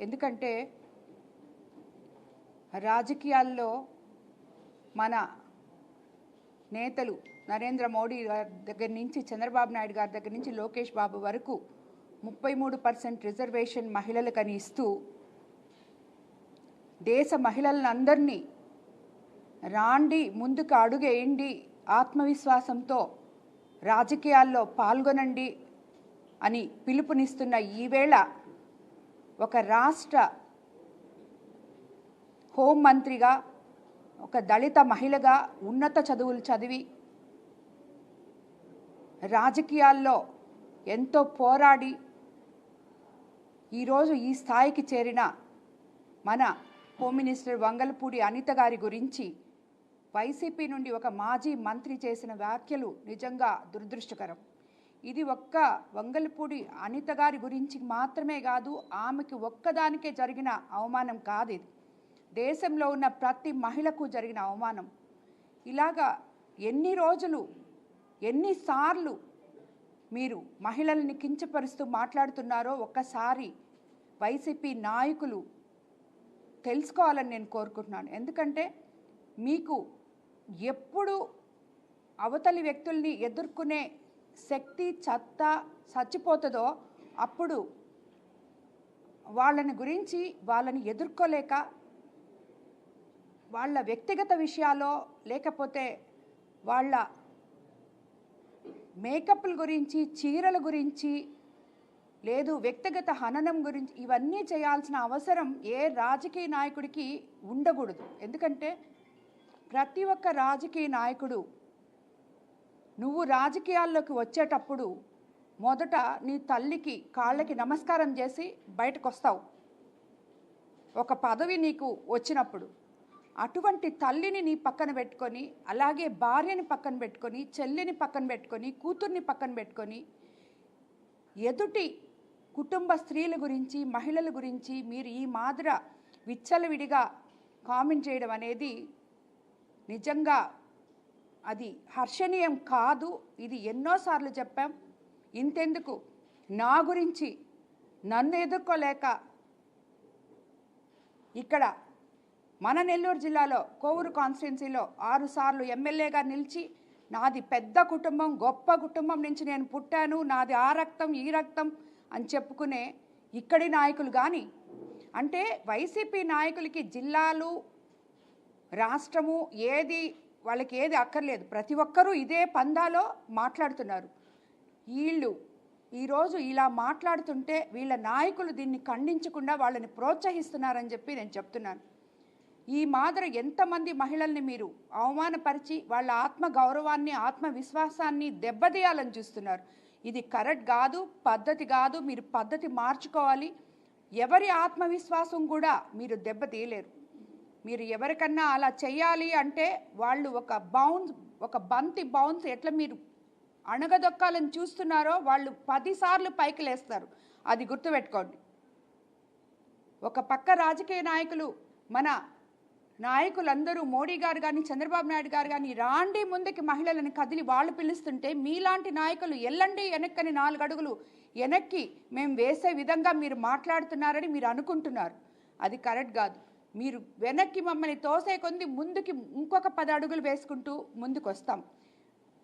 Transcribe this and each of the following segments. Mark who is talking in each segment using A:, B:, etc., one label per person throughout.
A: ఎందుకంటే రాజకీయాల్లో మన నేతలు నరేంద్ర మోడీ గారి దగ్గర నుంచి చంద్రబాబు నాయుడు గారి దగ్గర నుంచి లోకేష్ బాబు వరకు 33% రిజర్వేషన్ మహిళలకని ఇస్తూ దేశ మహిళలందరినీ రాండి ముందుకు అడుగేయండి ఆత్మవిశ్వాసంతో రాజకీయాల్లో పాల్గొనండి అని పిలుపునిస్తున్న ఈవేళ ఒక రాష్ట్ర హోంమంత్రిగా ఒక దళిత మహిళగా ఉన్నత చదువులు చదివి రాజకీయాల్లో ఎంతో పోరాడి ఈరోజు ఈ స్థాయికి చేరిన మన హోమ్ మినిస్టర్ వంగలపూడి అనిత గారి గురించి వైసీపీ నుండి ఒక మాజీ మంత్రి చేసిన వ్యాఖ్యలు నిజంగా దురదృష్టకరం. ఇది ఒక్క వంగలపూడి అనిత గారి గురించి మాత్రమే కాదు, ఆమెకి ఒక్కదానికే జరిగిన అవమానం కాదు, ఇది దేశంలో ఉన్న ప్రతి మహిళకు జరిగిన అవమానం. ఇలాగా ఎన్ని రోజులు ఎన్నిసార్లు మీరు మహిళల్ని కించపరుస్తూ మాట్లాడుతున్నారో ఒక్కసారి వైసీపీ నాయకులు తెలుసుకోవాలని నేను కోరుకుంటున్నాను. ఎందుకంటే మీకు ఎప్పుడు అవతలి వ్యక్తుల్ని ఎదుర్కొనే శక్తి చచ్చిపోతుందో అప్పుడు వాళ్ళని ఎదుర్కోలేక వాళ్ళ వ్యక్తిగత విషయాల్లో లేకపోతే వాళ్ళ మేకప్ల గురించి చీరల గురించి లేదు వ్యక్తిగత హననం గురించి ఇవన్నీ చేయాల్సిన అవసరం ఏ రాజకీయ నాయకుడికి ఉండకూడదు. ఎందుకంటే ప్రతి ఒక్క రాజకీయ నాయకుడు నువ్వు రాజకీయాల్లోకి వచ్చేటప్పుడు మొదట నీ తల్లికి కాళ్ళకి నమస్కారం చేసి బయటకు వస్తావు ఒక పదవి నీకు వచ్చినప్పుడు. అటువంటి తల్లిని నీ పక్కన పెట్టుకొని, అలాగే భార్యని పక్కన పెట్టుకొని, చెల్లిని పక్కన పెట్టుకొని, కూతుర్ని పక్కన పెట్టుకొని ఎదుటి కుటుంబ స్త్రీల గురించి మహిళల గురించి మీరు ఈ మాదిర విచ్చలవిడిగా కామెంట్ చేయడం అనేది నిజంగా అది హర్షణీయం కాదు. ఇది ఎన్నోసార్లు చెప్పాం. ఇంతెందుకు నా గురించి నన్ను ఎదుర్కోలేక ఇక్కడ మన నెల్లూరు జిల్లాలో కోవూరు కాన్స్టిట్యున్సీలో 6 సార్లు ఎమ్మెల్యేగా నిలిచి నాది పెద్ద కుటుంబం, గొప్ప కుటుంబం నుంచి నేను పుట్టాను, నాది ఆ రక్తం ఈ రక్తం అని చెప్పుకునే ఇక్కడి నాయకులు కానీ, అంటే వైసీపీ నాయకులకి జిల్లాలు రాష్ట్రము వాళ్ళకి ఏది అక్కర్లేదు. ప్రతి ఒక్కరూ ఇదే పందాలో మాట్లాడుతున్నారు. వీళ్ళు ఈరోజు ఇలా మాట్లాడుతుంటే వీళ్ళ నాయకులు దీన్ని ఖండించకుండా వాళ్ళని ప్రోత్సహిస్తున్నారని చెప్పి నేను చెప్తున్నాను. ఈ మాదిరి ఎంతమంది మహిళల్ని మీరు అవమానపరిచి వాళ్ళ ఆత్మగౌరవాన్ని ఆత్మవిశ్వాసాన్ని దెబ్బతీయాలని చూస్తున్నారు. ఇది కరెక్ట్ కాదు, పద్ధతి కాదు. మీరు పద్ధతి మార్చుకోవాలి. ఎవరి ఆత్మవిశ్వాసం కూడా మీరు దెబ్బతీయలేరు. మీరు ఎవరికన్నా అలా చేయాలి అంటే వాళ్ళు ఒక బంతి బౌన్స్ ఎట్లా మీరు అణగదొక్కాలని చూస్తున్నారో వాళ్ళు 10 సార్లు పైకి లేస్తారు. అది గుర్తుపెట్టుకోండి. ఒక పక్క రాజకీయ నాయకులు మన నాయకులందరూ మోడీ గారు కానీ చంద్రబాబు నాయుడు గారు కానీ రాండి ముందుకి మహిళలను కదిలి వాళ్ళు పిలుస్తుంటే మీలాంటి నాయకులు ఎల్లండి వెనక్కని 4 అడుగులు వెనక్కి మేము వేసే విధంగా మీరు మాట్లాడుతున్నారని మీరు అనుకుంటున్నారు. అది కరెక్ట్ కాదు. మీరు వెనక్కి మమ్మల్ని తోసే కొంది ముందుకి ఇంకొక 10 అడుగులు వేసుకుంటూ ముందుకు వస్తాం.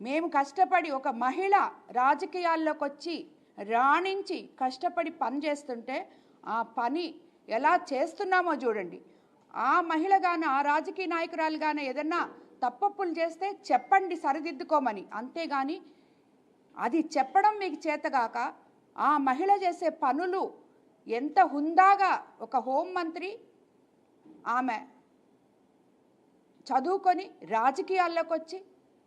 A: మేము కష్టపడి ఒక మహిళ రాజకీయాల్లోకి వచ్చి రాణించి కష్టపడి పని చేస్తుంటే ఆ పని ఎలా చేస్తున్నామో చూడండి. ఆ మహిళ గాన ఆ రాజకీయ నాయకురాలు గాన ఏదన్నా తప్పప్పులు చేస్తే చెప్పండి సరిదిద్దుకోమని, అంతేగాని అది చెప్పడం మీకు చేతగాక ఆ మహిళ చేసే పనులు ఎంత హుందాగా ఒక హోంమంత్రి ఆమె చదువుకొని రాజకీయాల్లోకి వచ్చి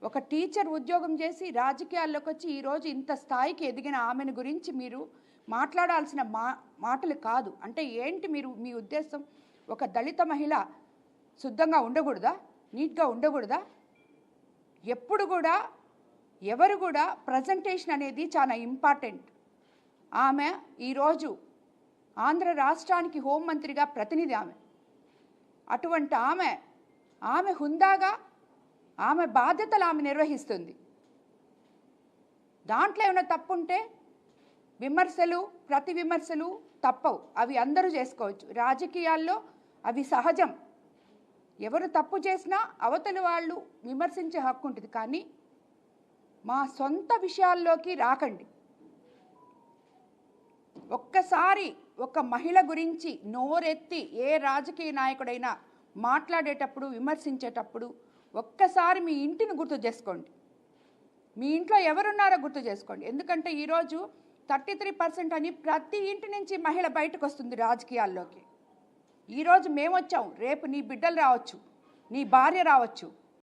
A: ఒక టీచర్ ఉద్యోగం చేసి రాజకీయాల్లోకి వచ్చి ఈరోజు ఇంత స్థాయికి ఎదిగిన ఆమెను గురించి మీరు మాట్లాడాల్సిన మాటలు కాదు. అంటే ఏంటి మీ ఉద్దేశం? ఒక దళిత మహిళ శుద్ధంగా ఉండకూడదా? నీట్గా ఉండకూడదా? ఎప్పుడు కూడా ఎవరు కూడా ప్రజెంటేషన్ అనేది చాలా ఇంపార్టెంట్. ఆమె ఈరోజు ఆంధ్ర రాష్ట్రానికి హోంమంత్రిగా ప్రతినిధి. అటువంటి ఆమె హుందాగా ఆమె బాధ్యతలు ఆమె నిర్వహిస్తుంది. దాంట్లో ఏమైనా తప్పుంటే విమర్శలు ప్రతి విమర్శలు తప్పవు, అవి అందరూ చేసుకోవచ్చు. రాజకీయాల్లో అవి సహజం. ఎవరు తప్పు చేసినా అవతలి వాళ్ళు విమర్శించే హక్కు ఉంటుంది. కానీ మా సొంత విషయాల్లోకి రాకండి. ఒక్కసారి ఒక మహిళ గురించి నోరెత్తి ఏ రాజకీయ నాయకుడైనా మాట్లాడేటప్పుడు, విమర్శించేటప్పుడు ఒక్కసారి మీ ఇంటిని గుర్తు చేసుకోండి. మీ ఇంట్లో ఎవరున్నారో గుర్తు చేసుకోండి. ఎందుకంటే ఈరోజు 33% అని ప్రతి ఇంటి నుంచి మహిళ బయటకు వస్తుంది రాజకీయాల్లోకి. ఈరోజు మేము వచ్చాం, రేపు నీ బిడ్డలు రావచ్చు, నీ భార్య రావచ్చు.